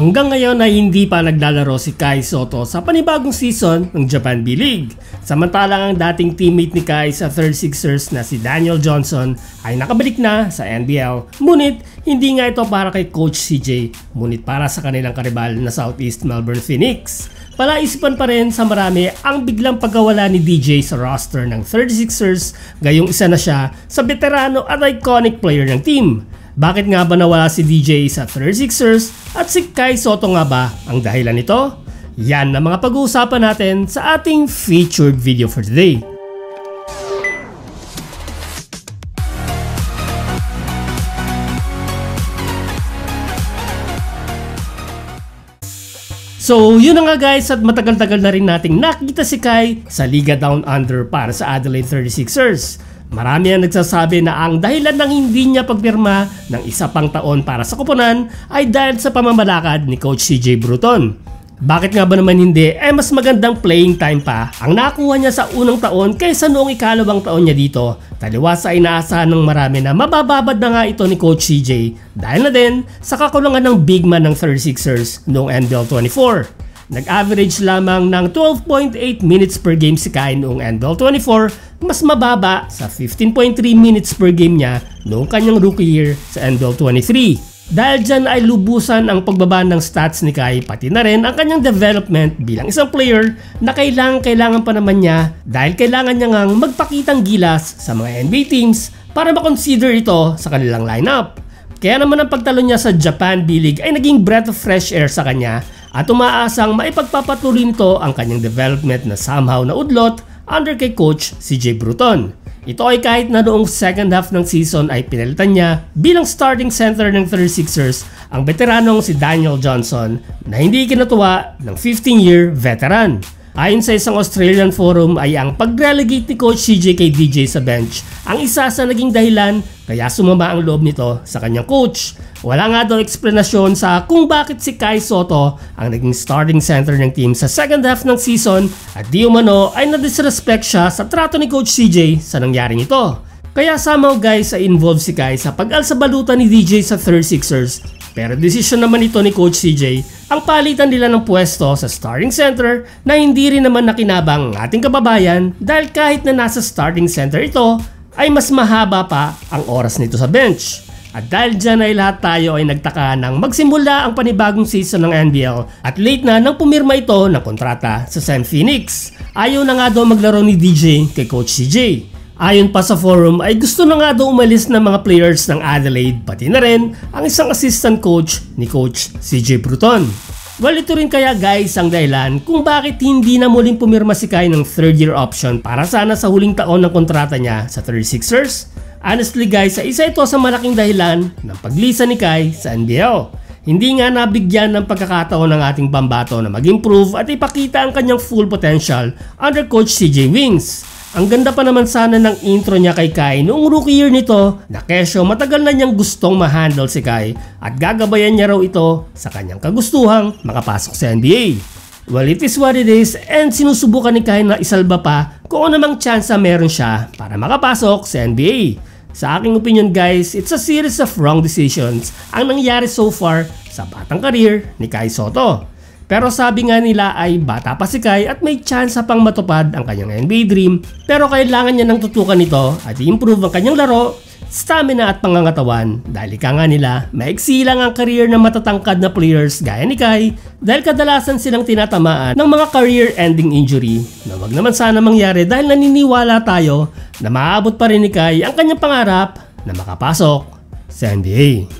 Hanggang ngayon ay hindi pa naglalaro si Kai Sotto sa panibagong season ng Japan B-League. Samantalang ang dating teammate ni Kai sa 36ers na si Daniel Johnson ay nakabalik na sa NBL. Ngunit hindi nga ito para kay Coach CJ, ngunit para sa kanilang karibal na Southeast Melbourne Phoenix. Palaisipan pa rin sa marami ang biglang pagkawala ni DJ sa roster ng 36ers, gayong isa na siya sa veterano at iconic player ng team. Bakit nga ba nawala si DJ sa 36ers at si Kai Sotto nga ba ang dahilan nito? Yan ang mga pag-uusapan natin sa ating featured video for today. So yun na nga guys, at matagal-tagal na rin nating nakita si Kai sa Liga Down Under para sa Adelaide 36ers. Marami ang nagsasabi na ang dahilan ng hindi niya pagpirma ng isa pang taon para sa koponan ay dahil sa pamamalakad ni Coach CJ Bruton. Bakit nga ba naman hindi? Mas magandang playing time pa ang nakuha niya sa unang taon kaysa noong ikalawang taon niya dito. Taliwas ay inaasahan ng marami na mabababad na nga ito ni Coach CJ dahil na din sa kakulangan ng big man ng 36ers noong NBL 24. Nag-average lamang ng 12.8 minutes per game si Kai noong NBL 24, mas mababa sa 15.3 minutes per game niya noong kanyang rookie year sa NBL 23. Dahil dyan ay lubusan ang pagbaba ng stats ni Kai, pati na rin ang kanyang development bilang isang player na kailangan pa naman niya dahil kailangan niya ngang magpakitang gilas sa mga NBA teams para makonsider ito sa kanilang lineup. Kaya naman ang pagtalo niya sa Japan B-League ay naging breath of fresh air sa kanya at umaasang maipagpapatuloy nito ang kanyang development na somehow naudlot under kay Coach CJ Bruton. Ito ay kahit na noong second half ng season ay pinalitan niya bilang starting center ng 36ers ang veteranong si Daniel Johnson na hindi kinatuwa ng 15-year veteran. Ayon sa isang Australian forum ay ang pag-relegate ni Coach CJ kay DJ sa bench ang isa sa naging dahilan kaya sumama ang loob nito sa kanyang coach. Wala nga daw eksplanasyon sa kung bakit si Kai Sotto ang naging starting center ng team sa second half ng season at di umano ay na-disrespect siya sa trato ni Coach CJ sa nangyaring ito. Kaya somehow guys ay involved si Kai sa pag-alsabalutan ni DJ sa 36ers. Pero desisyon naman ito ni Coach CJ ang palitan nila ng pwesto sa starting center na hindi rin naman nakinabang ang ating kababayan dahil kahit na nasa starting center ito ay mas mahaba pa ang oras nito sa bench. At dahil dyan ay lahat tayo ay nagtaka nang magsimula ang panibagong season ng NBL at late na nang pumirma ito ng kontrata sa Sam Phoenix. Ayaw na nga daw maglaro ni DJ kay Coach CJ. Ayon pa sa forum ay gusto na nga daw umalis ng mga players ng Adelaide pati na rin ang isang assistant coach ni Coach CJ Bruton. Well, ito rin kaya guys ang dahilan kung bakit hindi na muling pumirma si Kai ng third year option para sana sa huling taon ng kontrata niya sa 36ers. Honestly guys, isa ito sa malaking dahilan ng paglisa ni Kai sa NBL. Hindi nga nabigyan ng pagkakataon ng ating pambato na mag-improve at ipakita ang kanyang full potential under Coach CJ Wings. Ang ganda pa naman sana ng intro niya kay Kai noong rookie year nito na kesyo matagal na niyang gustong ma-handle si Kai at gagabayan niya raw ito sa kanyang kagustuhang makapasok sa NBA. Well, it is what it is and sinusubukan ni Kai na isalba pa kung anumang tsansa meron siya para makapasok sa NBA. Sa aking opinion guys, it's a series of wrong decisions ang nangyari so far sa batang career ni Kai Sotto. Pero sabi nga nila ay bata pa si Kai at may chance pang matupad ang kanyang NBA dream pero kailangan niya nang tutukan ito at i-improve ang kanyang laro, stamina at pangangatawan dahil ika nga nila maiksi lang ang career ng matatangkad na players gaya ni Kai dahil kadalasan silang tinatamaan ng mga career-ending injury na wag naman sana mangyari dahil naniniwala tayo na maaabot pa rin ni Kai ang kanyang pangarap na makapasok sa NBA.